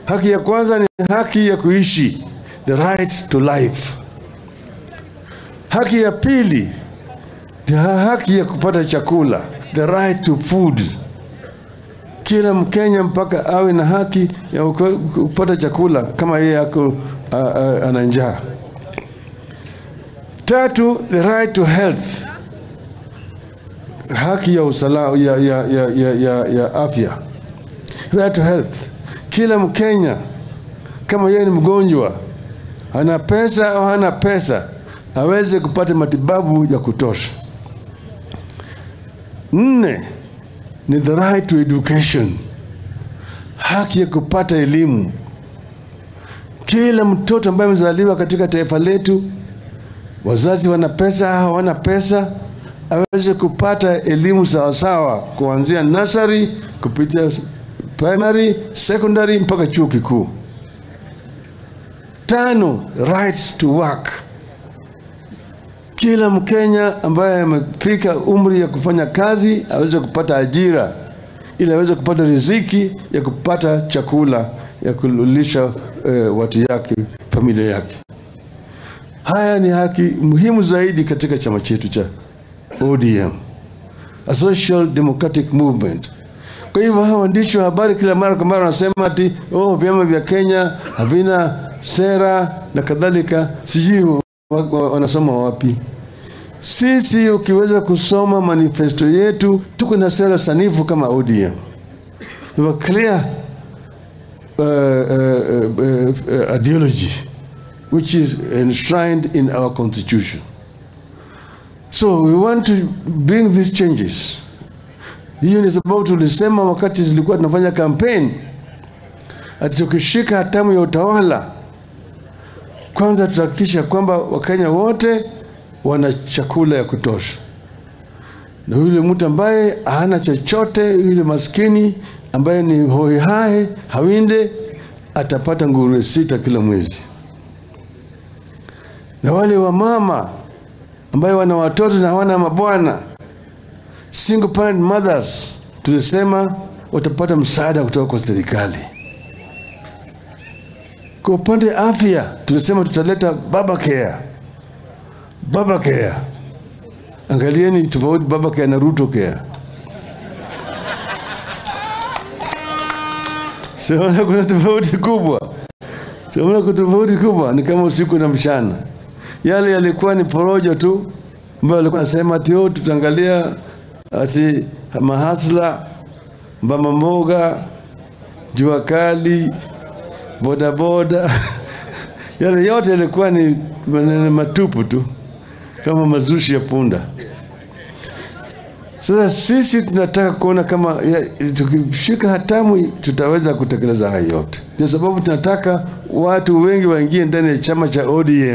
Haki ya kwanza ni haki ya kuishi, the right to life. Haki ya pili ni haki ya kupata chakula, the right to food. Kila Mkenya mpaka awe na haki ya kupata chakula kama yeye yako ana njaa. Tatu, the right to health. Haki ya usalama ya afya. Right to health. Kila Mkenya kama yeye ni mgonjwa, ana pesa au hana pesa, aweze kupata matibabu ya kutosha. 4 ni the right to education. Haki ya kupata elimu. Kila mtoto ambaye amezaliwa katika taifa letu, wazazi wana pesa au hawana pesa, aweze kupata elimu sawa sawa kuanzia nursery kupitia primary, secondary mpaka chuo kikuu. 5, right to work. Kila Mkenya ambaye amefika umri ya kufanya kazi aweze kupata ajira ili aweze kupata riziki ya kupata chakula ya kulisha watu yake, familia yake. Haya ni haki muhimu zaidi katika chama chetu cha ODM, a social democratic movement. Kwa hivyo hawa waandishi wa habari kila mara kwa mara wanasema ati vyama vya Kenya havina sera na kadhalika. Sijui wanasoma wapi. Sisi ukiweza kusoma manifesto yetu, tuko na sera sanifu kama ODM. We have a clear ideology which is enshrined in our constitution. So we want to bring these changes. Hiyo ni sababu tulisema wakati tulikuwa tunafanya campaign, ati tukishika hatamu ya utawala, kwanza tutahakikisha kwamba Wakenya wote wana chakula ya kutosha. Na yule mtu ambaye hana chochote, yule maskini ambaye ni hohehahe, hawinde, atapata nguruwe 6 kila mwezi. Na wale wa mama ambaye wana watoto na hawana mabwana, single parent mothers, tulisema watapata msaada kutoka kwa serikali. Kwa upande afya, tulisema tutaleta baba care. Baba care. Angalieni tofauti baba care na Ruto care. Sio kuna tofauti kubwa. Sio kuna tofauti kubwa, ni kama usiku na mchana. Yale yalikuwa ni porojo tu, ambayo alikuwa anasema ati tutaangalia ati mahasla, mama mboga, jua kali, boda boda. Yale yote yalikuwa ni maneno matupu tu, kama mazushi ya punda. Sasa sisi tunataka kuona kama tukishika hatamu tutaweza kutekeleza hayo yote. Kwa sababu tunataka watu wengi waingie ndani ya chama cha ODM.